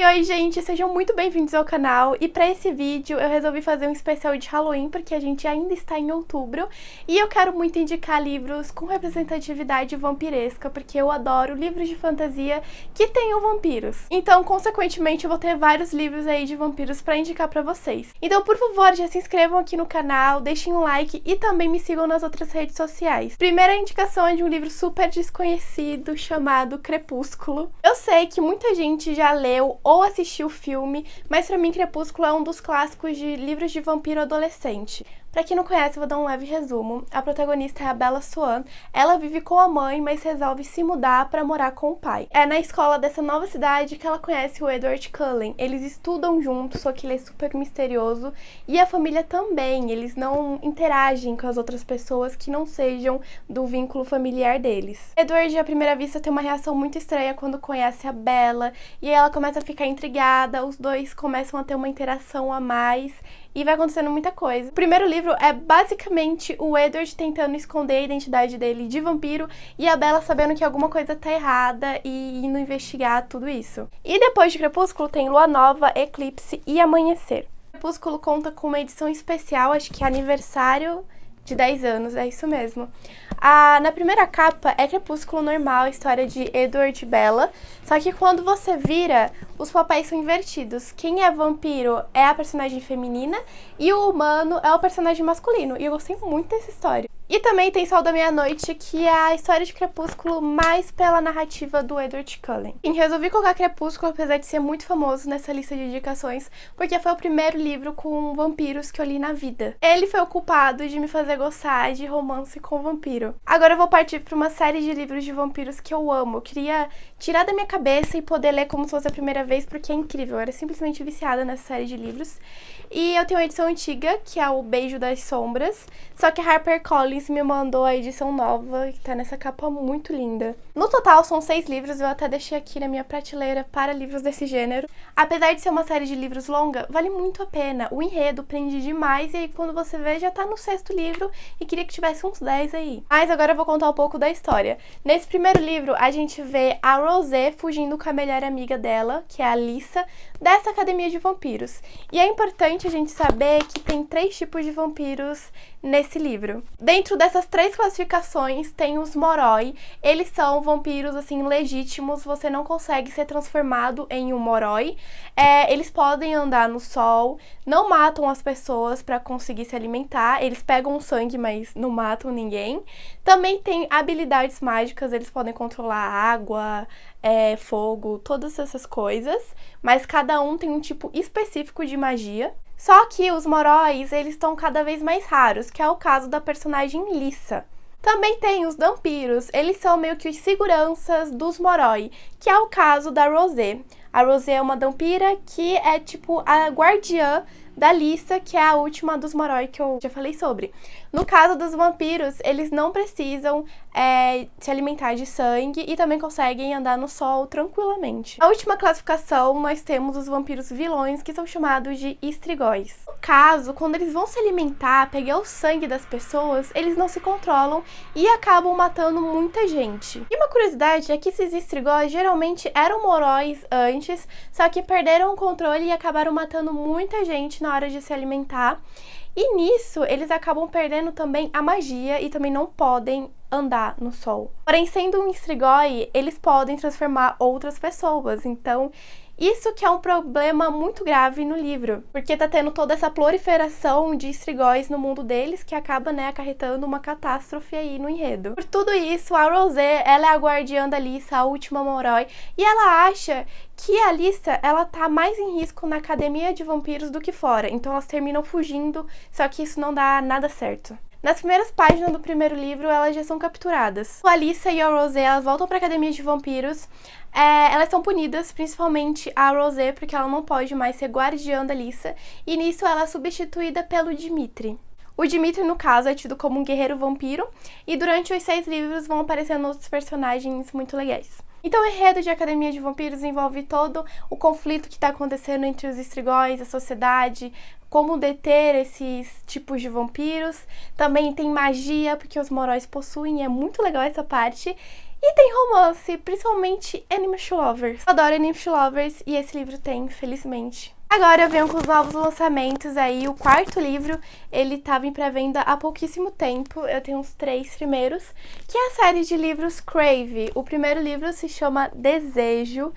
Oi, gente, sejam muito bem-vindos ao canal. E para esse vídeo eu resolvi fazer um especial de Halloween, porque a gente ainda está em outubro e eu quero muito indicar livros com representatividade vampiresca, porque eu adoro livros de fantasia que tenham vampiros. Então, consequentemente, eu vou ter vários livros aí de vampiros para indicar para vocês. Então, por favor, já se inscrevam aqui no canal, deixem um like e também me sigam nas outras redes sociais. Primeira indicação é de um livro super desconhecido chamado Crepúsculo. Eu sei que muita gente já leu ou assistiu o filme, mas pra mim Crepúsculo é um dos clássicos de livros de vampiro adolescente. Pra quem não conhece, eu vou dar um leve resumo. A protagonista é a Bella Swan. Ela vive com a mãe, mas resolve se mudar pra morar com o pai. É na escola dessa nova cidade que ela conhece o Edward Cullen. Eles estudam juntos, só que ele é super misterioso. E a família também, eles não interagem com as outras pessoas que não sejam do vínculo familiar deles. Edward, à primeira vista, tem uma reação muito estranha quando conhece a Bella. E ela começa a ficar intrigada, os dois começam a ter uma interação a mais. E vai acontecendo muita coisa. O primeiro livro é basicamente o Edward tentando esconder a identidade dele de vampiro e a Bella sabendo que alguma coisa tá errada e indo investigar tudo isso. E depois de Crepúsculo tem Lua Nova, Eclipse e Amanhecer. Crepúsculo conta com uma edição especial, acho que é aniversário de 10 anos, é isso mesmo. Na primeira capa é Crepúsculo normal, história de Edward e Bella, só que quando você vira, os papéis são invertidos. Quem é vampiro é a personagem feminina e o humano é o personagem masculino, e eu gostei muito dessa história. E também tem Sol da Meia-Noite, que é a história de Crepúsculo mais pela narrativa do Edward Cullen. Resolvi colocar Crepúsculo, apesar de ser muito famoso nessa lista de indicações, porque foi o primeiro livro com vampiros que eu li na vida. Ele foi o culpado de me fazer gostar de romance com vampiro. Agora eu vou partir para uma série de livros de vampiros que eu amo. Eu queria tirar da minha cabeça e poder ler como se fosse a primeira vez, porque é incrível. Eu era simplesmente viciada nessa série de livros. E eu tenho uma edição antiga, que é o Beijo das Sombras, só que a HarperCollins me mandou a edição nova, que tá nessa capa muito linda. No total, são 6 livros, eu até deixei aqui na minha prateleira para livros desse gênero. Apesar de ser uma série de livros longa, vale muito a pena. O enredo prende demais, e aí quando você vê, já tá no 6º livro, e queria que tivesse uns 10 aí. Mas agora eu vou contar um pouco da história. Nesse primeiro livro, a gente vê a Rosé fugindo com a melhor amiga dela, que é a Alyssa, dessa academia de vampiros. E é importante a gente saber que tem 3 tipos de vampiros nesse livro. Dentro dessas 3 classificações tem os Moroi. Eles são vampiros assim legítimos, você não consegue ser transformado em um Moroi. Eles podem andar no sol, não matam as pessoas para conseguir se alimentar, eles pegam o sangue, mas não matam ninguém. Também tem habilidades mágicas, eles podem controlar água, fogo, todas essas coisas, mas cada um tem um tipo específico de magia. Só que os Moróis, eles estão cada vez mais raros, que é o caso da personagem Lissa. Também tem os vampiros, eles são meio que os seguranças dos Moroi, que é o caso da Rosé. A Rosé é uma vampira que é tipo a guardiã da Lissa, que é a última dos Moroi que eu já falei sobre. No caso dos vampiros, eles não precisam se alimentar de sangue e também conseguem andar no sol tranquilamente. Na última classificação, nós temos os vampiros vilões, que são chamados de estrigóis. No caso, quando eles vão se alimentar, pegar o sangue das pessoas, eles não se controlam e acabam matando muita gente. E uma curiosidade é que esses estrigóis geralmente eram moróis antes, só que perderam o controle e acabaram matando muita gente na hora de se alimentar. E nisso, eles acabam perdendo também a magia e também não podem andar no sol. Porém, sendo um estrigói, eles podem transformar outras pessoas. Então, isso que é um problema muito grave no livro, porque tá tendo toda essa proliferação de estrigóis no mundo deles, que acaba, acarretando uma catástrofe aí no enredo. Por tudo isso, a Rosé, ela é a guardiã da Alyssa, a última Moroi, e ela acha que a Alyssa, ela tá mais em risco na academia de vampiros do que fora, então elas terminam fugindo, só que isso não dá nada certo. Nas primeiras páginas do primeiro livro, elas já são capturadas. A Alyssa e a Rosé, elas voltam para a academia de vampiros. Elas são punidas, principalmente a Rosé, porque ela não pode mais ser guardiã da Alyssa. E nisso ela é substituída pelo Dimitri. O Dimitri, no caso, é tido como um guerreiro vampiro. E durante os 6 livros vão aparecendo outros personagens muito legais. Então, o enredo de Academia de Vampiros envolve todo o conflito que está acontecendo entre os estrigóis, a sociedade, como deter esses tipos de vampiros. Também tem magia, porque os Moróis possuem, é muito legal essa parte. E tem romance, principalmente Enemies to Lovers. Eu adoro Enemies to Lovers e esse livro tem, felizmente. Agora eu venho com os novos lançamentos aí. O quarto livro, ele estava em pré-venda há pouquíssimo tempo. Eu tenho uns 3 primeiros, que é a série de livros Crave. O primeiro livro se chama Desejo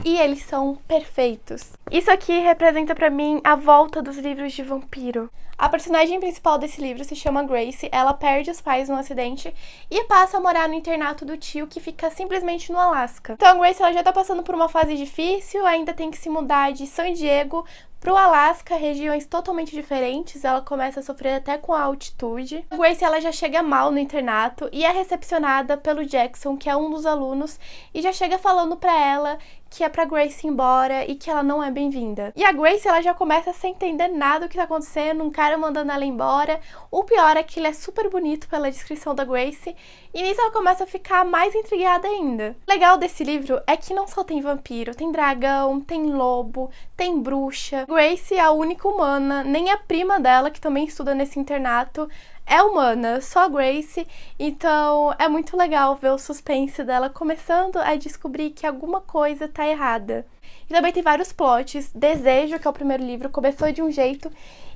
e eles são perfeitos. Isso aqui representa pra mim a volta dos livros de vampiro. A personagem principal desse livro se chama Grace, ela perde os pais num acidente e passa a morar no internato do tio, que fica simplesmente no Alasca. Então a Grace ela já tá passando por uma fase difícil, ainda tem que se mudar de San Diego pro Alasca, regiões totalmente diferentes, ela começa a sofrer até com a altitude. A Grace ela já chega mal no internato e é recepcionada pelo Jackson, que é um dos alunos, e já chega falando pra ela que é pra Grace ir embora e que ela não é bem-vinda. E a Grace, ela já começa sem entender nada do que tá acontecendo, um cara mandando ela embora. O pior é que ele é super bonito pela descrição da Grace, e nisso ela começa a ficar mais intrigada ainda. O legal desse livro é que não só tem vampiro, tem dragão, tem lobo, tem bruxa. Grace é a única humana, nem a prima dela, que também estuda nesse internato, é humana, só a Grace, então é muito legal ver o suspense dela começando a descobrir que alguma coisa tá errada. E também tem vários plots. Desejo, que é o primeiro livro, começou de um jeito,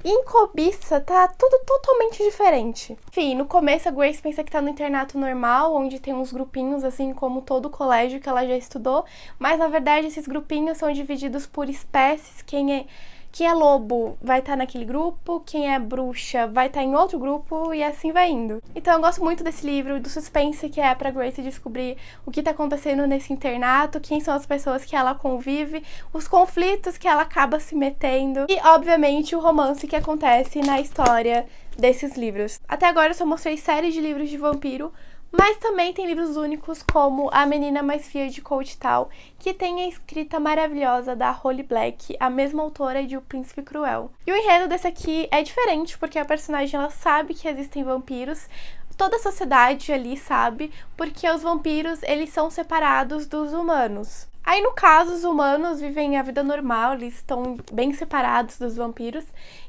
e em Cobiça tá tudo totalmente diferente. Enfim, no começo a Grace pensa que tá no internato normal, onde tem uns grupinhos, assim como todo o colégio que ela já estudou, mas na verdade esses grupinhos são divididos por espécies. Quem é lobo vai estar naquele grupo, quem é bruxa vai estar em outro grupo e assim vai indo. Então eu gosto muito desse livro, do suspense que é pra Grace descobrir o que tá acontecendo nesse internato, quem são as pessoas que ela convive, os conflitos que ela acaba se metendo e, obviamente, o romance que acontece na história desses livros. Até agora eu só mostrei séries de livros de vampiro, mas também tem livros únicos como A Menina Mais Feia de Cold Town, que tem a escrita maravilhosa da Holly Black, a mesma autora de O Príncipe Cruel. E o enredo desse aqui é diferente, porque a personagem ela sabe que existem vampiros, toda a sociedade ali sabe, porque os vampiros eles são separados dos humanos. Aí, no caso, os humanos vivem a vida normal, eles estão bem separados dos vampiros.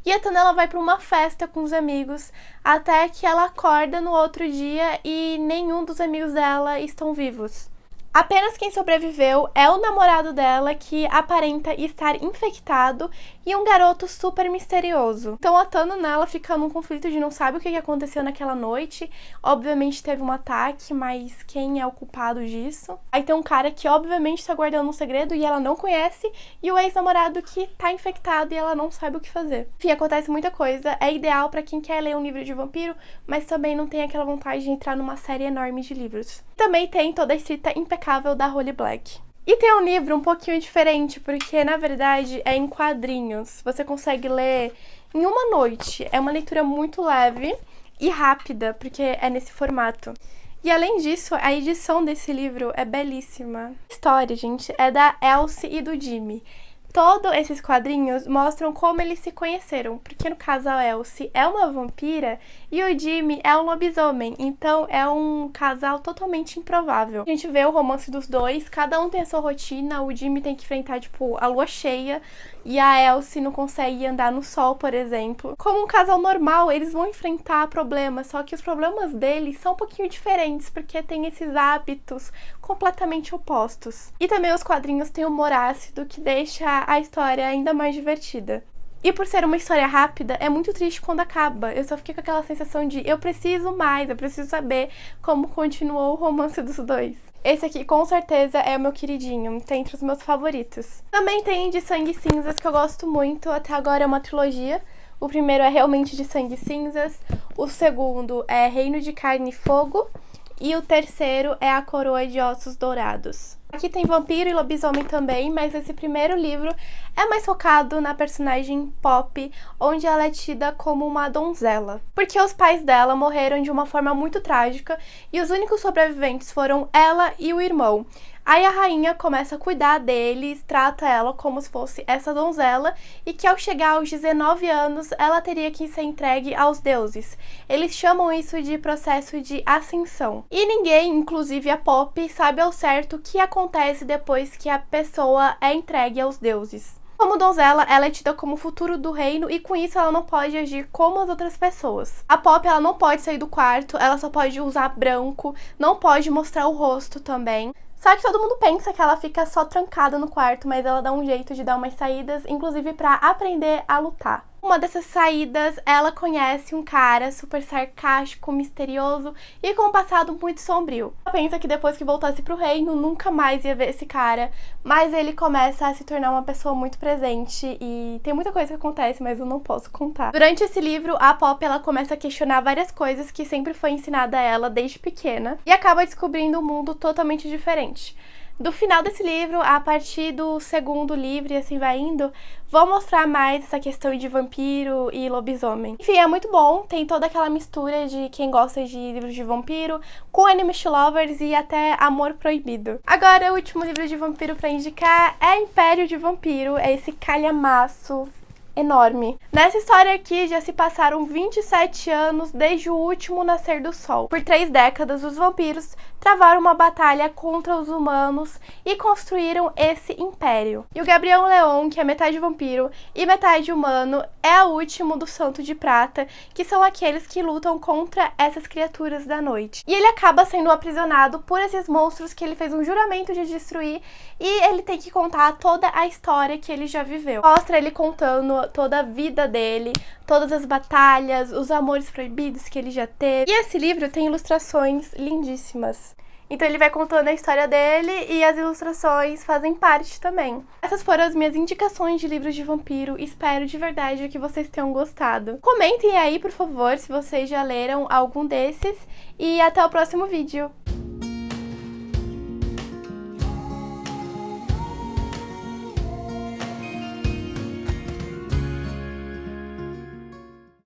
E a Tana, ela vai para uma festa com os amigos, até que ela acorda no outro dia e nenhum dos amigos dela estão vivos. Apenas quem sobreviveu é o namorado dela, que aparenta estar infectado, e um garoto super misterioso. Então a Tana, ela fica num conflito de não sabe o que aconteceu naquela noite. Obviamente teve um ataque, mas quem é o culpado disso? Aí tem um cara que obviamente tá guardando um segredo e ela não conhece, e o ex-namorado que tá infectado e ela não sabe o que fazer. Enfim, acontece muita coisa. É ideal pra quem quer ler um livro de vampiro, mas também não tem aquela vontade de entrar numa série enorme de livros. Também tem toda a escrita impecável da Holly Black. E tem um livro um pouquinho diferente, porque na verdade é em quadrinhos. Você consegue ler em uma noite. É uma leitura muito leve e rápida, porque é nesse formato. E além disso, a edição desse livro é belíssima. A história, gente, é da Elsie e do Jimmy. Todos esses quadrinhos mostram como eles se conheceram, porque no caso a Elsie é uma vampira e o Jimmy é um lobisomem, então é um casal totalmente improvável. A gente vê o romance dos dois, cada um tem a sua rotina, o Jimmy tem que enfrentar, tipo, a lua cheia e a Elsie não consegue andar no sol, por exemplo. Como um casal normal, eles vão enfrentar problemas, só que os problemas deles são um pouquinho diferentes, porque tem esses hábitos completamente opostos. E também os quadrinhos têm humor ácido, que deixa a história ainda mais divertida. E por ser uma história rápida, é muito triste quando acaba. Eu só fiquei com aquela sensação de eu preciso mais, eu preciso saber como continuou o romance dos dois. Esse aqui com certeza é o meu queridinho, tá entre os meus favoritos. Também tem de Sangue e Cinzas, que eu gosto muito, até agora é uma trilogia. O primeiro é realmente de Sangue e Cinzas, o segundo é Reino de Carne e Fogo, e o terceiro é A Coroa de Ossos Dourados. Aqui tem vampiro e lobisomem também, mas esse primeiro livro é mais focado na personagem Poppy, onde ela é tida como uma donzela. Porque os pais dela morreram de uma forma muito trágica e os únicos sobreviventes foram ela e o irmão. Aí a rainha começa a cuidar deles, trata ela como se fosse essa donzela e que ao chegar aos 19 anos ela teria que ser entregue aos deuses. Eles chamam isso de processo de ascensão. E ninguém, inclusive a Poppy, sabe ao certo o que acontece depois que a pessoa é entregue aos deuses. Como donzela, ela é tida como o futuro do reino e com isso ela não pode agir como as outras pessoas. A Poppy, ela não pode sair do quarto, ela só pode usar branco, não pode mostrar o rosto também. Só que todo mundo pensa que ela fica só trancada no quarto, mas ela dá um jeito de dar umas saídas, inclusive pra aprender a lutar. Uma dessas saídas, ela conhece um cara super sarcástico, misterioso e com um passado muito sombrio. Ela pensa que depois que voltasse pro reino, nunca mais ia ver esse cara, mas ele começa a se tornar uma pessoa muito presente e tem muita coisa que acontece, mas eu não posso contar. Durante esse livro, a Poppy, ela começa a questionar várias coisas que sempre foi ensinada a ela desde pequena e acaba descobrindo um mundo totalmente diferente. Do final desse livro, a partir do segundo livro e assim vai indo, vou mostrar mais essa questão de vampiro e lobisomem. Enfim, é muito bom, tem toda aquela mistura de quem gosta de livros de vampiro, com enemies to lovers e até amor proibido. Agora, o último livro de vampiro pra indicar é Império de Vampiro, é esse calhamaço enorme. Nessa história aqui já se passaram 27 anos desde o último nascer do sol. Por 3 décadas, os vampiros travaram uma batalha contra os humanos e construíram esse império. E o Gabriel Leon, que é metade vampiro e metade humano, é o último do Santo de Prata, que são aqueles que lutam contra essas criaturas da noite. E ele acaba sendo aprisionado por esses monstros que ele fez um juramento de destruir e ele tem que contar toda a história que ele já viveu. Mostra ele contando toda a vida dele, todas as batalhas, os amores proibidos que ele já teve. E esse livro tem ilustrações lindíssimas. Então ele vai contando a história dele e as ilustrações fazem parte também. Essas foram as minhas indicações de livros de vampiro. Espero de verdade que vocês tenham gostado. Comentem aí, por favor, se vocês já leram algum desses. E até o próximo vídeo.